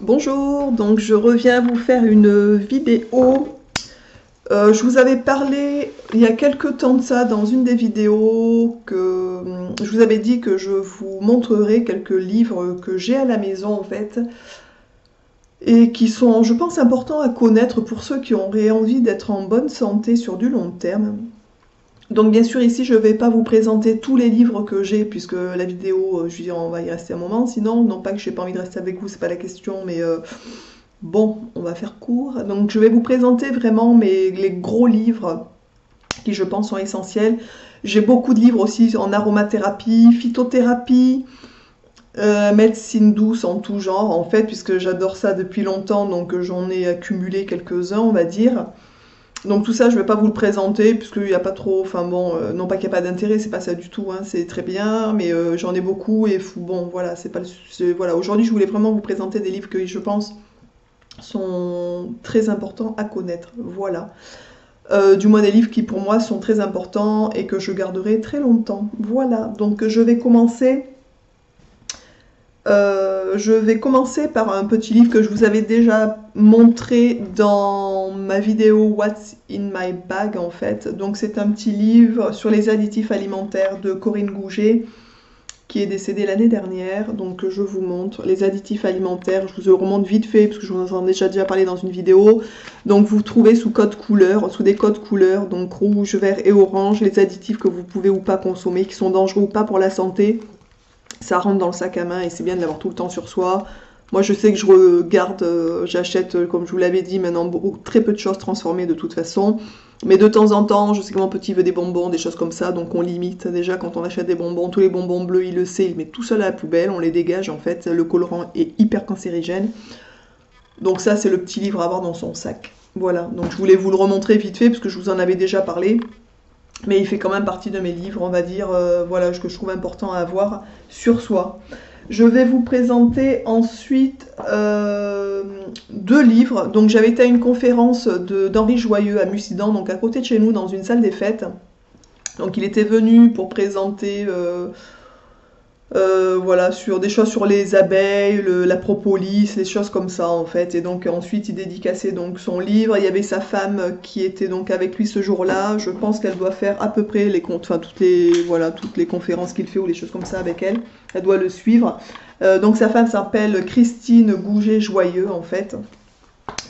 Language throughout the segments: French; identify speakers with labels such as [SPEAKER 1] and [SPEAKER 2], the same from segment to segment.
[SPEAKER 1] Bonjour, donc je reviens vous faire une vidéo. Je vous avais parlé il y a quelques temps de ça dans une des vidéos que je vous avais dit que je vous montrerai quelques livres que j'ai à la maison en fait et qui sont, je pense, importants à connaître pour ceux qui auraient envie d'être en bonne santé sur du long terme. Donc bien sûr ici je ne vais pas vous présenter tous les livres que j'ai puisque la vidéo, je veux dire, on va y rester un moment, sinon non pas que j'ai pas envie de rester avec vous, c'est pas la question, mais bon, on va faire court. Donc je vais vous présenter vraiment les gros livres qui je pense sont essentiels. J'ai beaucoup de livres aussi en aromathérapie, phytothérapie, médecine douce en tout genre en fait, puisque j'adore ça depuis longtemps, donc j'en ai accumulé quelques-uns on va dire. Donc tout ça, je ne vais pas vous le présenter, puisqu'il n'y a pas trop, enfin bon, non pas qu'il n'y a pas d'intérêt, c'est pas ça du tout, hein, c'est très bien, mais j'en ai beaucoup, et bon, voilà, c'est pas voilà, aujourd'hui je voulais vraiment vous présenter des livres que je pense sont très importants à connaître, voilà. Du moins des livres qui pour moi sont très importants et que je garderai très longtemps, voilà. Donc je vais commencer par un petit livre que je vous avais déjà montré dans ma vidéo What's in my bag en fait. Donc c'est un petit livre sur les additifs alimentaires de Corinne Gouget qui est décédée l'année dernière. Donc je vous montre les additifs alimentaires. Je vous le remonte vite fait parce que je vous en ai déjà parlé dans une vidéo. Donc vous trouvez sous code couleur, sous des codes couleurs, donc rouge, vert et orange, les additifs que vous pouvez ou pas consommer, qui sont dangereux ou pas pour la santé. Ça rentre dans le sac à main et c'est bien de l'avoir tout le temps sur soi. Moi je sais que je regarde, j'achète comme je vous l'avais dit maintenant très peu de choses transformées de toute façon. Mais de temps en temps, je sais que mon petit veut des bonbons, des choses comme ça, donc on limite déjà quand on achète des bonbons. Tous les bonbons bleus, il le sait, il met tout seul à la poubelle, on les dégage en fait. Le colorant est hyper cancérigène. Donc ça c'est le petit livre à avoir dans son sac. Voilà, donc je voulais vous le remontrer vite fait parce que je vous en avais déjà parlé. Mais il fait quand même partie de mes livres, on va dire, voilà, ce que je trouve important à avoir sur soi. Je vais vous présenter ensuite deux livres. Donc j'avais été à une conférence d'Henri Joyeux à Mussidan, donc à côté de chez nous, dans une salle des fêtes. Donc il était venu pour présenter voilà, sur des choses sur les abeilles, la propolis, les choses comme ça en fait. Et donc ensuite il dédicaçait donc son livre. Il y avait sa femme qui était donc avec lui ce jour-là. Je pense qu'elle doit faire à peu près les comptes, enfin toutes les conférences qu'il fait ou les choses comme ça avec elle. Elle doit le suivre. Donc sa femme s'appelle Christine Gouget-Joyeux en fait.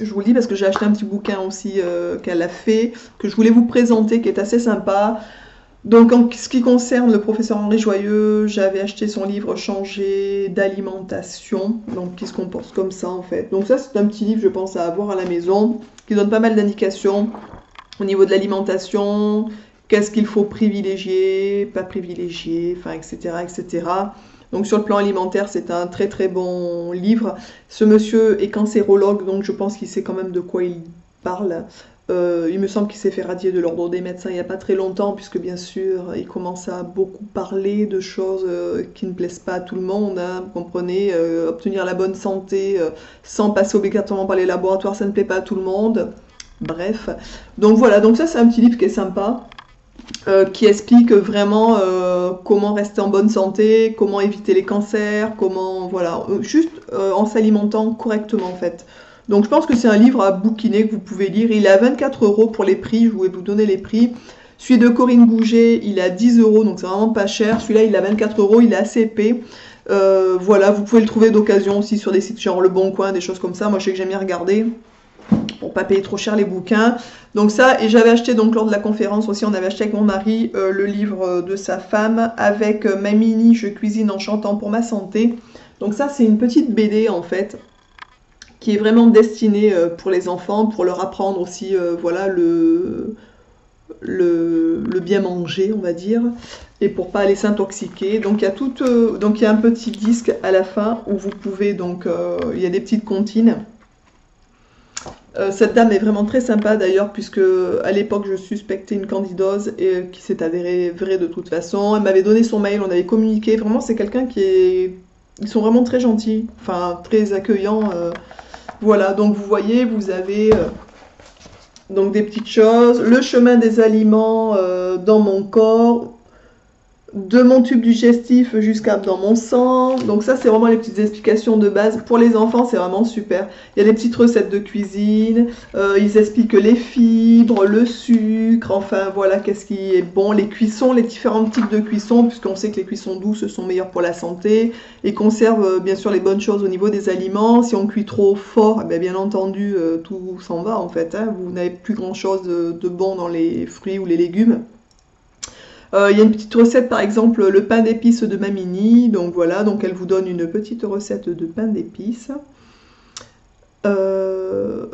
[SPEAKER 1] Je vous le dis parce que j'ai acheté un petit bouquin aussi qu'elle a fait, que je voulais vous présenter, qui est assez sympa. Donc en ce qui concerne le professeur Henri Joyeux, j'avais acheté son livre Changer d'alimentation, donc qui se comporte comme ça en fait. Donc ça c'est un petit livre je pense à avoir à la maison, qui donne pas mal d'indications au niveau de l'alimentation, qu'est-ce qu'il faut privilégier, pas privilégier, enfin etc. etc. Donc sur le plan alimentaire c'est un très très bon livre. Ce monsieur est cancérologue donc je pense qu'il sait quand même de quoi il parle. Il me semble qu'il s'est fait radier de l'ordre des médecins il n'y a pas très longtemps, puisque bien sûr, il commence à beaucoup parler de choses qui ne plaisent pas à tout le monde, hein, vous comprenez, obtenir la bonne santé sans passer obligatoirement par les laboratoires, ça ne plaît pas à tout le monde. Bref, donc voilà, donc ça c'est un petit livre qui est sympa, qui explique vraiment comment rester en bonne santé, comment éviter les cancers, comment, voilà, juste en s'alimentant correctement en fait. Donc je pense que c'est un livre à bouquiner que vous pouvez lire. Il est à 24 € pour les prix, je vais vous donner les prix. Celui de Corinne Gouget, il est à 10 €, donc c'est vraiment pas cher. Celui-là, il est à 24 €, il est assez épais. Voilà, vous pouvez le trouver d'occasion aussi sur des sites genre Le Bon Coin, des choses comme ça. Moi, je sais que j'aime bien regarder pour pas payer trop cher les bouquins. Donc ça, et j'avais acheté donc lors de la conférence aussi, on avait acheté avec mon mari le livre de sa femme avec Ma Mini, je cuisine en chantant pour ma santé. Donc ça, c'est une petite BD en fait, qui est vraiment destinée pour les enfants, pour leur apprendre aussi voilà, le bien manger, on va dire, et pour pas aller s'intoxiquer. Donc il y a un petit disque à la fin où vous pouvez donc il y a des petites comptines. Cette dame est vraiment très sympa d'ailleurs, puisque à l'époque je suspectais une candidose et qui s'est avérée vraie de toute façon. Elle m'avait donné son mail, on avait communiqué. Vraiment, c'est quelqu'un qui est. Ils sont vraiment très gentils, enfin très accueillants. Voilà, donc vous voyez, vous avez donc des petites choses. Le chemin des aliments dans mon corps. de mon tube digestif jusqu'à dans mon sang. Donc ça, c'est vraiment les petites explications de base. Pour les enfants, c'est vraiment super. Il y a des petites recettes de cuisine. Ils expliquent les fibres, le sucre, enfin voilà, qu'est-ce qui est bon. Les cuissons, les différents types de cuissons, puisqu'on sait que les cuissons douces sont meilleures pour la santé. Et conservent bien sûr les bonnes choses au niveau des aliments. Si on cuit trop fort, eh bien entendu, tout s'en va en fait. Hein. Vous n'avez plus grand-chose de bon dans les fruits ou les légumes. Il y a une petite recette, par exemple, le pain d'épices de Mamini. Donc voilà, donc elle vous donne une petite recette de pain d'épices. Euh,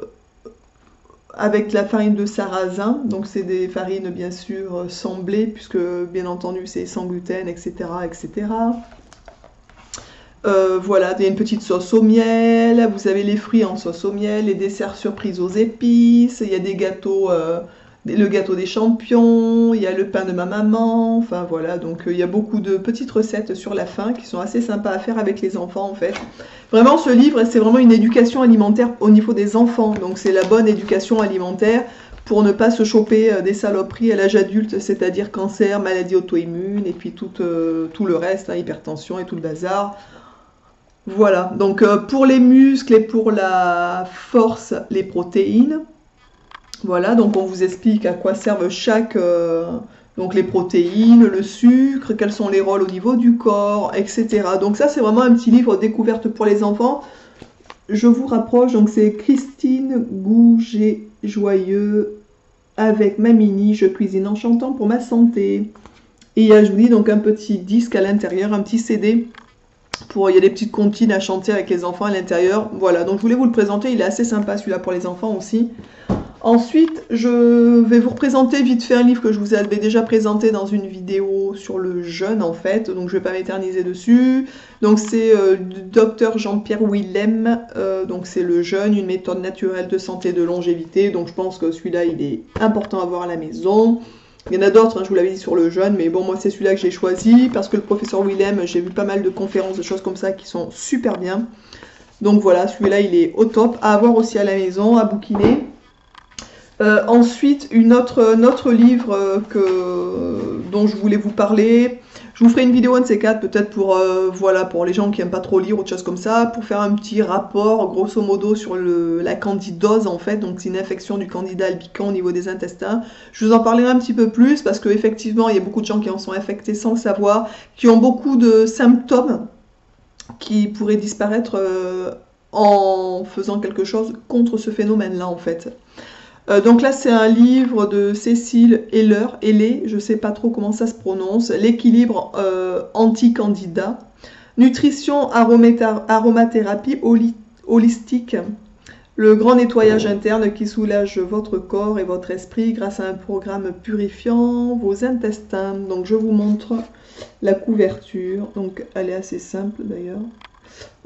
[SPEAKER 1] avec la farine de sarrasin. Donc c'est des farines, bien sûr, sans blé, puisque, bien entendu, c'est sans gluten, etc., etc. Voilà, il y a une petite sauce au miel. Vous avez les fruits en sauce au miel, les desserts surprises aux épices. Il y a des gâteaux... le gâteau des champions, il y a le pain de ma maman, enfin voilà, donc il y a beaucoup de petites recettes sur la faim qui sont assez sympas à faire avec les enfants en fait. Vraiment ce livre, c'est vraiment une éducation alimentaire au niveau des enfants, donc c'est la bonne éducation alimentaire pour ne pas se choper des saloperies à l'âge adulte, c'est-à-dire cancer, maladies auto-immunes et puis tout le reste, hein, hypertension et tout le bazar. Voilà, donc pour les muscles et pour la force, les protéines. Voilà, donc on vous explique à quoi servent donc les protéines, le sucre, quels sont les rôles au niveau du corps, etc. Donc ça, c'est vraiment un petit livre découverte pour les enfants. Je vous rapproche, donc c'est Christine Gouget-Joyeux avec Mamini, je cuisine en chantant pour ma santé. Et je vous dis donc un petit disque à l'intérieur, un petit CD. Il y a des petites comptines à chanter avec les enfants à l'intérieur. Voilà, donc je voulais vous le présenter, il est assez sympa celui-là pour les enfants aussi. Ensuite, je vais vous représenter vite fait un livre que je vous avais déjà présenté dans une vidéo sur le jeûne en fait, donc je ne vais pas m'éterniser dessus. Donc c'est du docteur Jean-Pierre Willem, donc c'est le jeûne, une méthode naturelle de santé et de longévité, donc je pense que celui-là il est important à voir à la maison. Il y en a d'autres, hein, je vous l'avais dit sur le jeûne, mais bon moi c'est celui-là que j'ai choisi parce que le professeur Willem, j'ai vu pas mal de conférences, de choses comme ça qui sont super bien. Donc voilà, celui-là il est au top, à avoir aussi à la maison, à bouquiner. Ensuite, un autre livre dont je voulais vous parler. Je vous ferai une vidéo un de ces quatre, peut-être pour, voilà, pour les gens qui n'aiment pas trop lire ou des choses comme ça, pour faire un petit rapport, grosso modo, sur la candidose, en fait. Donc, c'est une infection du candida albicans au niveau des intestins. Je vous en parlerai un petit peu plus, parce qu'effectivement, il y a beaucoup de gens qui en sont infectés sans le savoir, qui ont beaucoup de symptômes qui pourraient disparaître en faisant quelque chose contre ce phénomène-là, en fait. Donc là, c'est un livre de Cécile Heller, je ne sais pas trop comment ça se prononce, l'équilibre anti-candida, nutrition, aromathérapie holistique, le grand nettoyage interne qui soulage votre corps et votre esprit grâce à un programme purifiant vos intestins. Donc je vous montre la couverture, donc elle est assez simple d'ailleurs.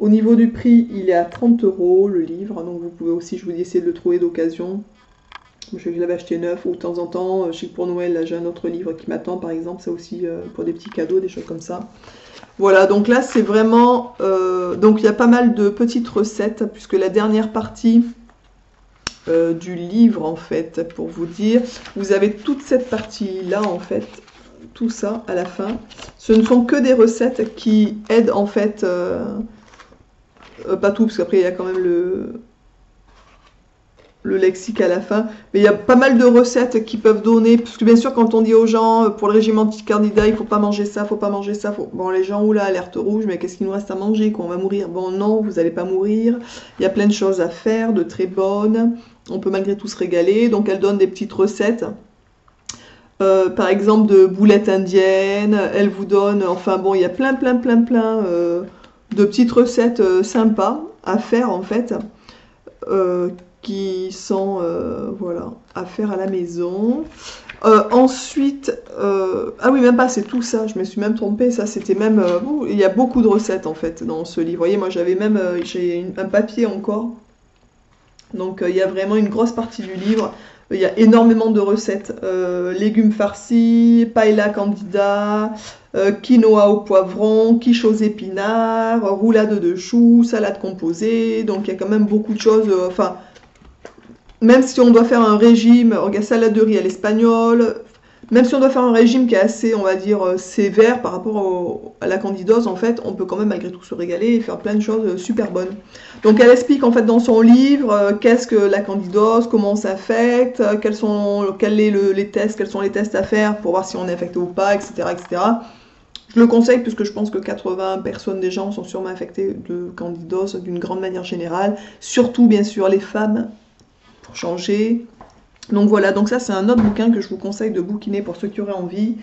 [SPEAKER 1] Au niveau du prix, il est à 30 € le livre, donc vous pouvez aussi, je vous dis, essayer de le trouver d'occasion. Je l'avais acheté neuf, ou de temps en temps, je sais que pour Noël, là j'ai un autre livre qui m'attend par exemple, ça aussi pour des petits cadeaux, des choses comme ça. Voilà, donc là c'est vraiment, donc il y a pas mal de petites recettes, puisque la dernière partie du livre en fait, pour vous dire, vous avez toute cette partie-là en fait, tout ça à la fin. Ce ne sont que des recettes qui aident en fait, pas tout, parce qu'après il y a quand même le lexique à la fin, mais il y a pas mal de recettes qui peuvent donner, parce que bien sûr quand on dit aux gens pour le régime anti-candida il faut pas manger ça, faut pas manger ça, bon les gens, oula, alerte rouge, mais qu'est-ce qu'il nous reste à manger, qu'on va mourir? Bon non, vous n'allez pas mourir, il y a plein de choses à faire, de très bonnes, on peut malgré tout se régaler, donc elle donne des petites recettes, par exemple de boulettes indiennes, elle vous donne, enfin bon, il y a plein de petites recettes sympas à faire en fait, qui sont voilà, à faire à la maison. Ensuite, ah oui, même pas, c'est tout ça, je me suis même trompée, ça c'était même, il y a beaucoup de recettes en fait dans ce livre. Vous voyez, moi j'avais même, j'ai un papier encore, donc il y a vraiment une grosse partie du livre. Il y a énormément de recettes, légumes farcis, paella candida, quinoa au poivron, quiche aux épinards, roulade de choux, salade composée, donc il y a quand même beaucoup de choses, enfin, même si on doit faire un régime, regarde, salade de riz à l'espagnol, Même si on doit faire un régime qui est assez, on va dire, sévère par rapport à la candidose, en fait, on peut quand même malgré tout se régaler et faire plein de choses super bonnes. Donc elle explique en fait dans son livre qu'est-ce que la candidose, comment on s'affecte, les tests, quels sont les tests à faire pour voir si on est affecté ou pas, etc., etc. Je le conseille puisque je pense que 80 personnes des gens sont sûrement infectés de candidose d'une grande manière générale, surtout bien sûr les femmes pour changer. Donc voilà, donc ça c'est un autre bouquin que je vous conseille de bouquiner pour ceux qui auraient envie.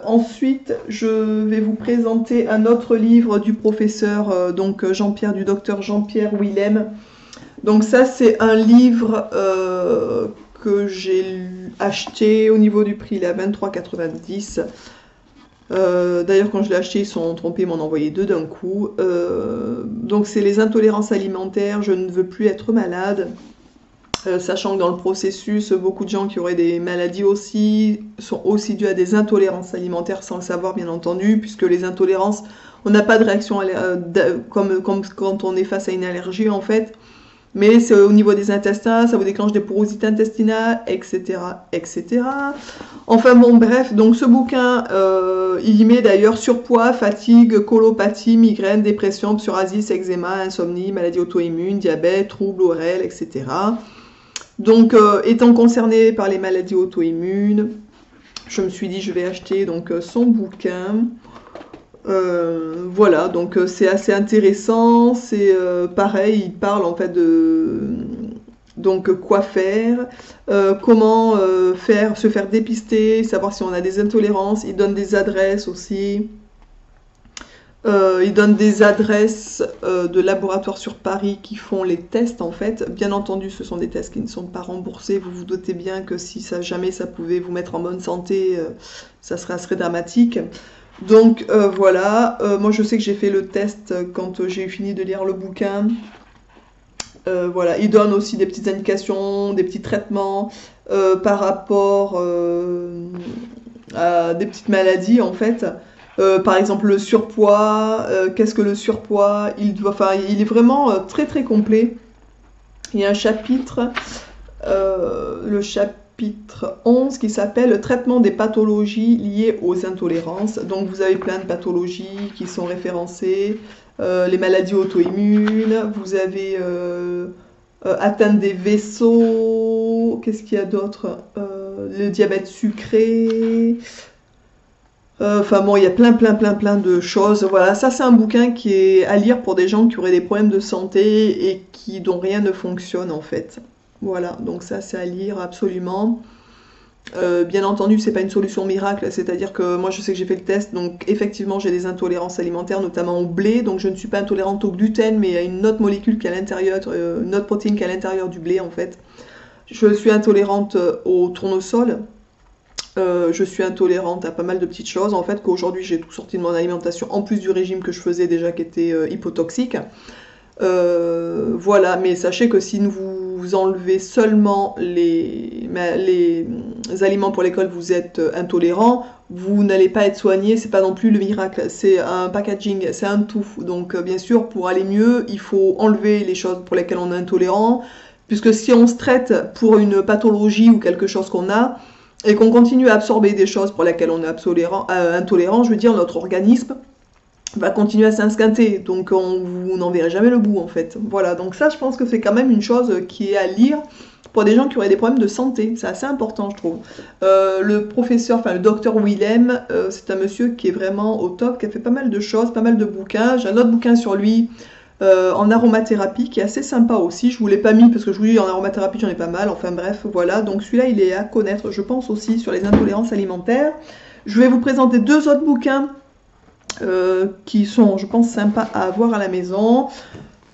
[SPEAKER 1] Ensuite, je vais vous présenter un autre livre du professeur Jean-Pierre, du docteur Jean-Pierre Willem. Donc ça c'est un livre que j'ai acheté au niveau du prix, il est à 23,90 €. D'ailleurs quand je l'ai acheté ils sont trompés, ils m'en ont envoyé deux d'un coup. Donc c'est les intolérances alimentaires, je ne veux plus être malade. Sachant que dans le processus, beaucoup de gens qui auraient des maladies aussi sont aussi dus à des intolérances alimentaires sans le savoir bien entendu, puisque les intolérances, on n'a pas de réaction comme quand on est face à une allergie en fait, mais c'est au niveau des intestins, ça vous déclenche des porosités intestinales, etc., etc. Enfin bon, bref, donc ce bouquin, il y met d'ailleurs surpoids, fatigue, colopathie, migraine, dépression, psoriasis, eczéma, insomnie, maladie auto-immune, diabète, troubles ORL, etc. Donc, étant concerné par les maladies auto-immunes, je me suis dit je vais acheter donc son bouquin. Voilà, donc c'est assez intéressant. C'est pareil, il parle en fait de donc quoi faire, comment se faire dépister, savoir si on a des intolérances. Il donne des adresses aussi. Ils donnent des adresses de laboratoires sur Paris qui font les tests en fait. Bien entendu, ce sont des tests qui ne sont pas remboursés. Vous vous doutez bien que si jamais ça pouvait vous mettre en bonne santé, ça serait assez dramatique. Donc voilà, moi je sais que j'ai fait le test quand j'ai fini de lire le bouquin. Voilà, ils donnent aussi des petites indications, des petits traitements par rapport à des petites maladies en fait. Par exemple le surpoids, qu'est-ce que le surpoids, il est vraiment très très complet. Il y a un chapitre, le chapitre 11 qui s'appelle Traitement des pathologies liées aux intolérances. Donc vous avez plein de pathologies qui sont référencées, les maladies auto-immunes, vous avez atteinte des vaisseaux, qu'est-ce qu'il y a d'autre, le diabète sucré. Enfin bon, il y a plein de choses. Voilà, ça c'est un bouquin qui est à lire pour des gens qui auraient des problèmes de santé et dont rien ne fonctionne en fait. Voilà, donc ça c'est à lire absolument. Bien entendu, c'est pas une solution miracle, c'est-à-dire que moi je sais que j'ai fait le test, donc effectivement j'ai des intolérances alimentaires, notamment au blé, donc je ne suis pas intolérante au gluten, mais il y a une autre molécule qui est à l'intérieur, une autre protéine qui est à l'intérieur du blé en fait. Je suis intolérante au tournesol. Je suis intolérante à pas mal de petites choses, en fait, qu'aujourd'hui j'ai tout sorti de mon alimentation, en plus du régime que je faisais déjà qui était hypotoxique. Voilà, mais sachez que si vous enlevez seulement les aliments pour lesquels vous êtes intolérant, vous n'allez pas être soigné, c'est pas non plus le miracle, c'est un packaging, c'est un tout. Donc bien sûr, pour aller mieux, il faut enlever les choses pour lesquelles on est intolérant, puisque si on se traite pour une pathologie ou quelque chose qu'on a, et qu'on continue à absorber des choses pour lesquelles on est intolérant, je veux dire, notre organisme va continuer à s'insquinter, donc vous n'en verrez jamais le bout en fait. Voilà, donc ça je pense que c'est quand même une chose qui est à lire pour des gens qui auraient des problèmes de santé, c'est assez important je trouve. Le docteur Willem, c'est un monsieur qui est vraiment au top, qui a fait pas mal de choses, pas mal de bouquins. J'ai un autre bouquin sur lui, en aromathérapie qui est assez sympa aussi. Je vous l'ai pas mis parce que je vous dis en aromathérapie j'en ai pas mal, enfin bref voilà, donc celui-là il est à connaître je pense aussi sur les intolérances alimentaires. Je vais vous présenter deux autres bouquins qui sont je pense sympas à avoir à la maison.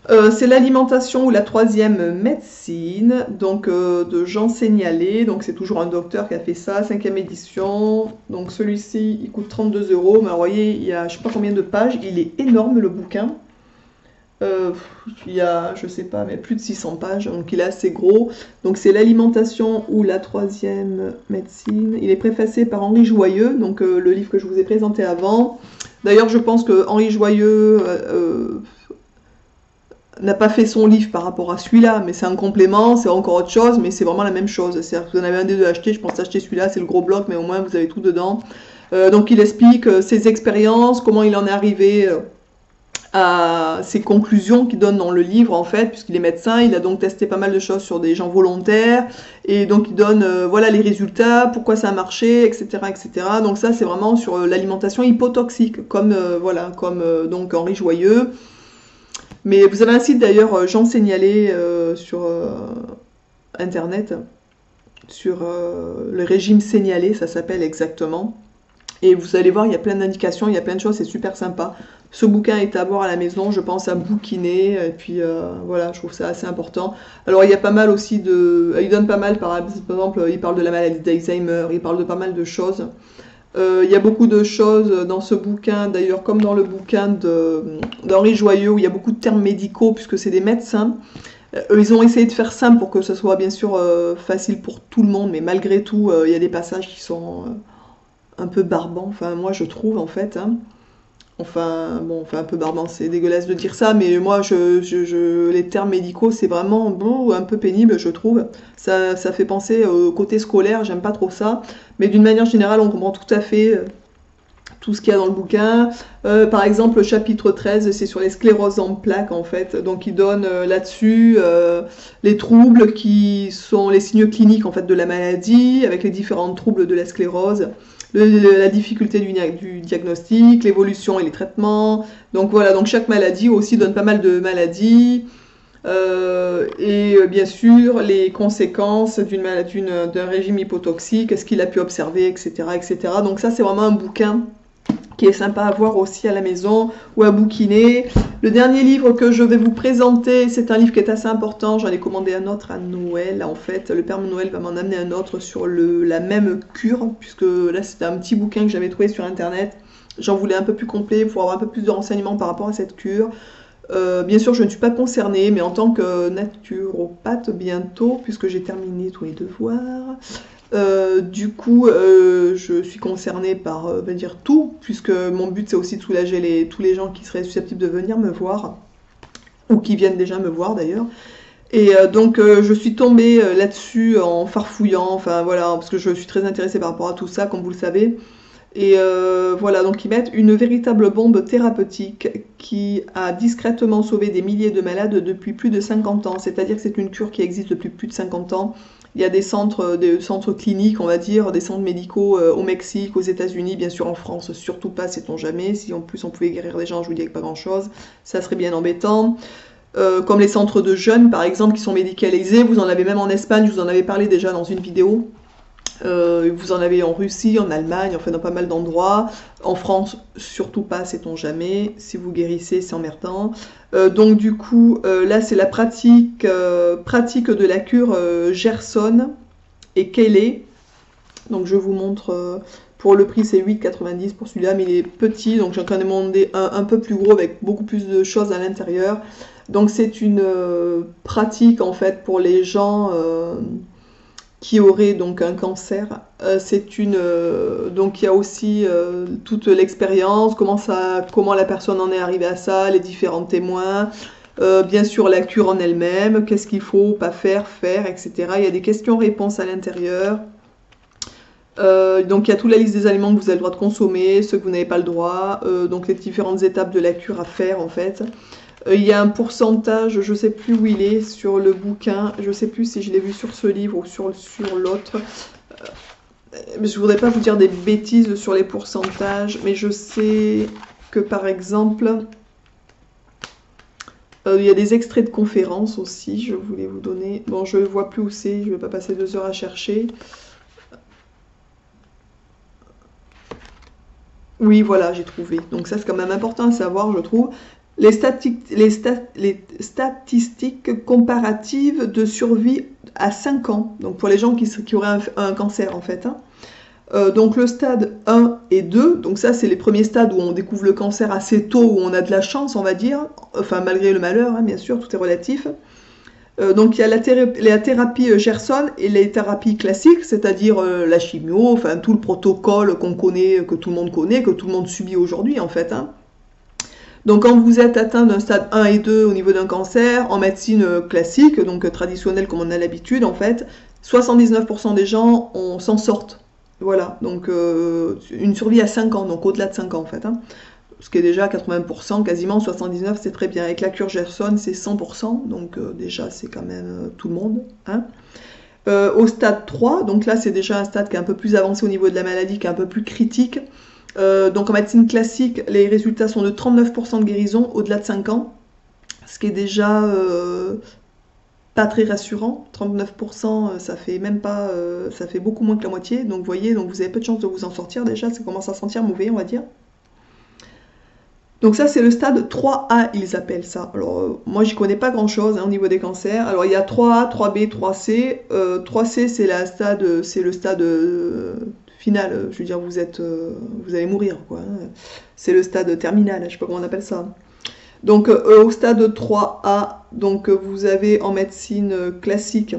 [SPEAKER 1] C'est l'alimentation ou la troisième médecine, donc de Jean Seignalé, donc c'est toujours un docteur qui a fait ça, 5e édition, donc celui-ci il coûte 32 €, mais alors, vous voyez il y a je sais pas combien de pages, il est énorme le bouquin. Il y a, je sais pas, mais plus de 600 pages, donc il est assez gros. Donc c'est l'alimentation ou la troisième médecine. Il est préfacé par Henri Joyeux, donc le livre que je vous ai présenté avant. D'ailleurs, je pense que Henri Joyeux n'a pas fait son livre par rapport à celui-là, mais c'est un complément, c'est encore autre chose, mais c'est vraiment la même chose. C'est-à-dire que vous en avez un des deux acheté, je pense acheter celui-là, c'est le gros bloc, mais au moins vous avez tout dedans. Donc il explique ses expériences, comment il en est arrivé à ses conclusions qu'il donne dans le livre en fait, puisqu'il est médecin, il a donc testé pas mal de choses sur des gens volontaires, et donc il donne voilà les résultats, pourquoi ça a marché, etc. etc. Donc ça c'est vraiment sur l'alimentation hypotoxique, comme voilà, comme donc Henri Joyeux. Mais vous avez un site d'ailleurs, Jean Signalé, sur internet, sur le régime Signalé, ça s'appelle exactement. Et vous allez voir, il y a plein d'indications, il y a plein de choses, c'est super sympa. Ce bouquin est à avoir à la maison, je pense à bouquiner, et puis voilà, je trouve ça assez important. Alors il y a pas mal aussi de... Il donne pas mal, par exemple, il parle de la maladie d'Alzheimer, il parle de pas mal de choses. Il y a beaucoup de choses dans ce bouquin, d'ailleurs comme dans le bouquin d'Henri Joyeux, où il y a beaucoup de termes médicaux, puisque c'est des médecins. Ils ont essayé de faire simple pour que ce soit bien sûr facile pour tout le monde, mais malgré tout, il y a des passages qui sont un peu barbants, enfin moi je trouve en fait. Hein. Enfin, bon, enfin un peu barbant, c'est dégueulasse de dire ça, mais moi, les termes médicaux, c'est vraiment bon, un peu pénible, je trouve. Ça fait penser au côté scolaire, j'aime pas trop ça. Mais d'une manière générale, on comprend tout à fait tout ce qu'il y a dans le bouquin. Par exemple, le chapitre 13, c'est sur les scléroses en plaques, en fait. Donc, il donne là-dessus les troubles qui sont les signes cliniques, en fait, de la maladie, avec les différents troubles de la sclérose. La difficulté du diagnostic, l'évolution et les traitements. Donc voilà, donc chaque maladie aussi donne pas mal de maladies. Et bien sûr, les conséquences d'un régime hypotoxique, ce qu'il a pu observer, etc. etc. Donc ça, c'est vraiment un bouquin qui est sympa à voir aussi à la maison ou à bouquiner. Le dernier livre que je vais vous présenter, c'est un livre qui est assez important. J'en ai commandé un autre à Noël. En fait, le Père Noël va m'en amener un autre sur la même cure, puisque là, c'était un petit bouquin que j'avais trouvé sur Internet. J'en voulais un peu plus complet pour avoir un peu plus de renseignements par rapport à cette cure. Bien sûr, je ne suis pas concernée, mais en tant que naturopathe bientôt, puisque j'ai terminé tous les devoirs, du coup, je suis concernée par dire tout, puisque mon but c'est aussi de soulager tous les gens qui seraient susceptibles de venir me voir, ou qui viennent déjà me voir d'ailleurs. Et donc je suis tombée là-dessus en farfouillant, enfin voilà, parce que je suis très intéressée par rapport à tout ça, comme vous le savez. Et voilà, donc ils mettent une véritable bombe thérapeutique qui a discrètement sauvé des milliers de malades depuis plus de 50 ans. C'est-à-dire que c'est une cure qui existe depuis plus de 50 ans. Il y a des centres cliniques, on va dire, des centres médicaux au Mexique, aux États-Unis, bien sûr en France, surtout pas, sait-on jamais. Si en plus on pouvait guérir des gens, je vous dis pas grand-chose, ça serait bien embêtant. Comme les centres de jeunes, par exemple, qui sont médicalisés. Vous en avez même en Espagne, je vous en avais parlé déjà dans une vidéo. Vous en avez en Russie, en Allemagne, enfin dans pas mal d'endroits. En France, surtout pas, sait-on jamais. Si vous guérissez, c'est emmerdant. Donc du coup, là c'est la pratique de la cure Gerson et Kelly. Donc je vous montre, pour le prix c'est 8,90 pour celui-là, mais il est petit, donc j'en ai demandé un peu plus gros avec beaucoup plus de choses à l'intérieur. Donc c'est une pratique en fait pour les gens qui auraient donc un cancer. Donc il y a aussi toute l'expérience, comment la personne en est arrivée à ça, les différents témoins. Bien sûr la cure en elle-même, qu'est-ce qu'il faut pas faire, etc. Il y a des questions-réponses à l'intérieur. Donc il y a toute la liste des aliments que vous avez le droit de consommer, ceux que vous n'avez pas le droit, donc les différentes étapes de la cure à faire en fait. Il y a un pourcentage, je ne sais plus où il est sur le bouquin, je ne sais plus si je l'ai vu sur ce livre ou sur l'autre. Mais je ne voudrais pas vous dire des bêtises sur les pourcentages, mais je sais que par exemple, il y a des extraits de conférences aussi, je voulais vous donner. Bon, je ne vois plus où c'est, je ne vais pas passer 2 heures à chercher. Oui, voilà, j'ai trouvé. Donc ça, c'est quand même important à savoir, je trouve. Les statistiques comparatives de survie à 5 ans. Donc pour les gens qui auraient un cancer, en fait. Hein. Donc le stade 1 et 2, donc ça c'est les premiers stades où on découvre le cancer assez tôt, où on a de la chance, on va dire. Enfin, malgré le malheur, hein, bien sûr, tout est relatif. Donc il y a la thérapie Gerson et les thérapies classiques, c'est-à-dire la chimio, enfin tout le protocole qu'on connaît, que tout le monde connaît, que tout le monde subit aujourd'hui en fait. Hein. Donc quand vous êtes atteint d'un stade 1 et 2 au niveau d'un cancer, en médecine classique, donc traditionnelle comme on a l'habitude en fait, 79% des gens s'en sortent. Voilà, donc une survie à 5 ans, donc au-delà de 5 ans en fait. Hein. Ce qui est déjà 80%, quasiment 79%, c'est très bien. Avec la cure Gerson, c'est 100%, donc déjà c'est quand même tout le monde. Hein. Au stade 3, donc là c'est déjà un stade qui est un peu plus avancé au niveau de la maladie, qui est un peu plus critique. Donc en médecine classique, les résultats sont de 39% de guérison au-delà de 5 ans, ce qui est déjà pas très rassurant. 39%, ça fait même pas, ça fait beaucoup moins que la moitié. Donc vous voyez, donc vous avez peu de chances de vous en sortir déjà, ça commence à sentir mauvais, on va dire. Donc ça c'est le stade 3A, ils appellent ça. Alors moi j'y connais pas grand chose hein, au niveau des cancers. Alors il y a 3A, 3B, 3C. 3C c'est le stade final. Je veux dire vous allez mourir quoi. Hein. C'est le stade terminal, je sais pas comment on appelle ça. Donc au stade 3A, donc vous avez en médecine classique.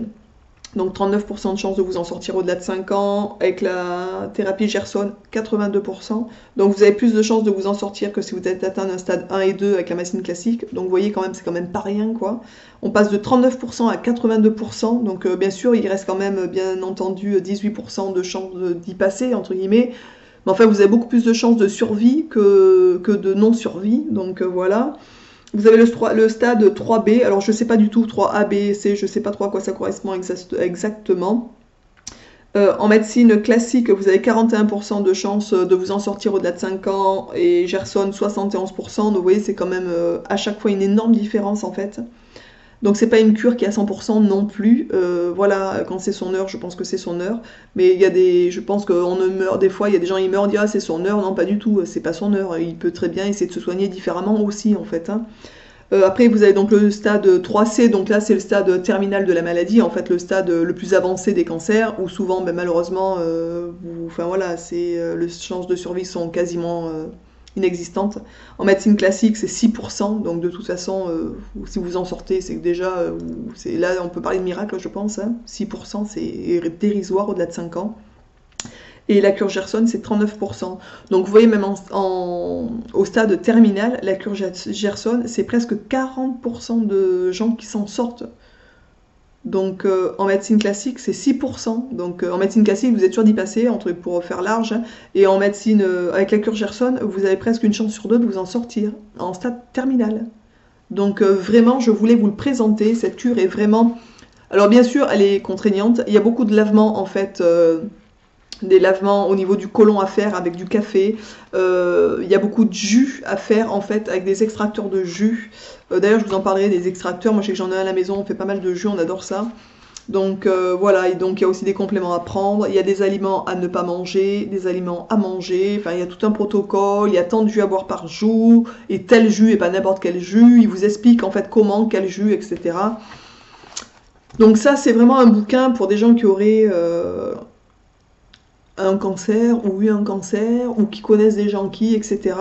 [SPEAKER 1] Donc 39% de chance de vous en sortir au-delà de 5 ans. Avec la thérapie Gerson, 82%. Donc vous avez plus de chances de vous en sortir que si vous êtes atteint d'un stade 1 et 2 avec la médecine classique. Donc vous voyez quand même, c'est quand même pas rien quoi. On passe de 39% à 82%. Donc bien sûr, il reste quand même bien entendu 18% de chances d'y passer, entre guillemets. Mais enfin, vous avez beaucoup plus de chances de survie que de non-survie. Donc voilà. Vous avez le stade 3B, alors je ne sais pas du tout, 3A, B, C, je ne sais pas trop à quoi ça correspond exactement. En médecine classique, vous avez 41% de chance de vous en sortir au-delà de 5 ans et Gerson 71%, donc vous voyez c'est quand même à chaque fois une énorme différence en fait. Donc c'est pas une cure qui est à 100% non plus, voilà, quand c'est son heure, je pense que c'est son heure, mais il y a je pense qu'on ne meurt, des fois il y a des gens qui meurent, on dit ah c'est son heure, non pas du tout, c'est pas son heure, il peut très bien essayer de se soigner différemment aussi en fait. Hein. Après vous avez donc le stade 3C, donc là c'est le stade terminal de la maladie, en fait le stade le plus avancé des cancers, où souvent ben, malheureusement, enfin voilà, les chances de survie sont quasiment inexistantes. En médecine classique, c'est 6%, donc de toute façon, si vous en sortez, c'est que déjà, là on peut parler de miracle, je pense. Hein. 6%, c'est dérisoire au-delà de 5 ans. Et la cure Gerson, c'est 39%. Donc vous voyez, même au stade terminal, la cure Gerson, c'est presque 40% de gens qui s'en sortent. Donc en médecine classique, c'est 6%. Donc en médecine classique, vous êtes sûr d'y passer, pour faire large. Et en médecine, avec la cure Gerson, vous avez presque une chance sur deux de vous en sortir en stade terminal. Donc vraiment, je voulais vous le présenter. Cette cure est vraiment... Alors bien sûr, elle est contraignante. Il y a beaucoup de lavements, en fait, des lavements au niveau du côlon à faire avec du café. Il y a beaucoup de jus à faire, en fait, avec des extracteurs de jus. D'ailleurs, je vous en parlerai des extracteurs. Moi, je sais que j'en ai un à la maison. On fait pas mal de jus, on adore ça. Donc voilà, et donc il y a aussi des compléments à prendre, il y a des aliments à ne pas manger, des aliments à manger, enfin il y a tout un protocole, il y a tant de jus à boire par jour, et tel jus et pas n'importe quel jus, il vous explique en fait comment, quel jus, etc. Donc ça c'est vraiment un bouquin pour des gens qui auraient un cancer ou eu un cancer, ou qui connaissent des gens qui, etc.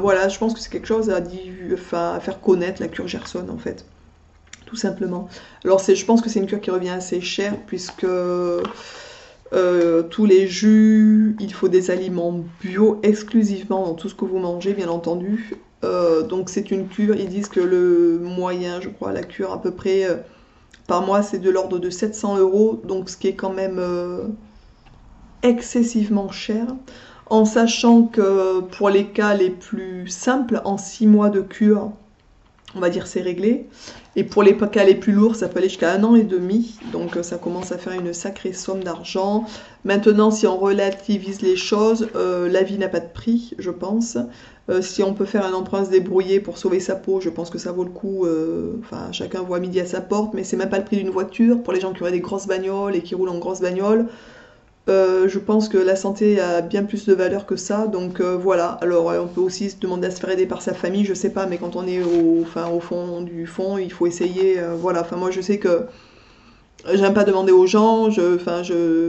[SPEAKER 1] Voilà, je pense que c'est quelque chose à faire connaître la cure Gerson en fait. Tout simplement. Alors je pense que c'est une cure qui revient assez cher puisque tous les jus, il faut des aliments bio exclusivement dans tout ce que vous mangez, bien entendu. Donc c'est une cure, ils disent que le moyen, je crois, la cure à peu près par mois, c'est de l'ordre de 700 €, donc ce qui est quand même excessivement cher. En sachant que pour les cas les plus simples, en 6 mois de cure, on va dire c'est réglé. Et pour les cas les plus lourds, ça peut aller jusqu'à 1 an et demi. Donc ça commence à faire une sacrée somme d'argent. Maintenant, si on relativise les choses, la vie n'a pas de prix, je pense. Si on peut faire un emprunt se débrouiller pour sauver sa peau, je pense que ça vaut le coup. Enfin, chacun voit midi à sa porte, mais c'est même pas le prix d'une voiture. Pour les gens qui auraient des grosses bagnoles et qui roulent en grosses bagnoles, je pense que la santé a bien plus de valeur que ça, donc voilà. Alors on peut aussi se demander à se faire aider par sa famille, je sais pas, mais quand on est au fond du fond, il faut essayer, voilà. Enfin moi je sais que j'aime pas demander aux gens,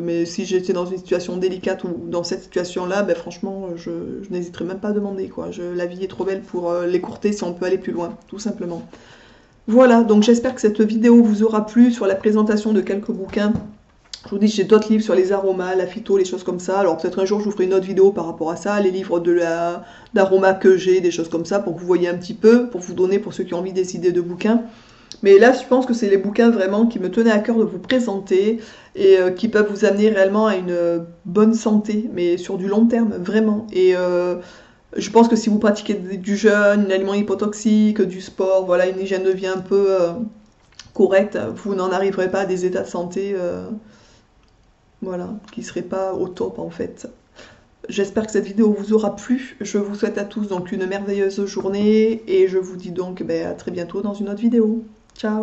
[SPEAKER 1] mais si j'étais dans une situation délicate ou dans cette situation-là, ben franchement je n'hésiterais même pas à demander quoi. La vie est trop belle pour l'écourter si on peut aller plus loin, tout simplement. Voilà, donc j'espère que cette vidéo vous aura plu sur la présentation de quelques bouquins Je vous dis, j'ai d'autres livres sur les aromas, la phyto, les choses comme ça. Alors peut-être un jour, je vous ferai une autre vidéo par rapport à ça, les livres d'aromas que j'ai, des choses comme ça, pour que vous voyez un petit peu, pour vous donner, pour ceux qui ont envie des idées de bouquins. Mais là, je pense que c'est les bouquins vraiment qui me tenaient à cœur de vous présenter et qui peuvent vous amener réellement à une bonne santé, mais sur du long terme, vraiment. Et je pense que si vous pratiquez du jeûne, un aliment hypotoxique, du sport, voilà, une hygiène de vie un peu correcte, vous n'en arriverez pas à des états de santé voilà, qui ne seraient pas au top en fait. J'espère que cette vidéo vous aura plu. Je vous souhaite à tous donc une merveilleuse journée et je vous dis donc à très bientôt dans une autre vidéo. Ciao!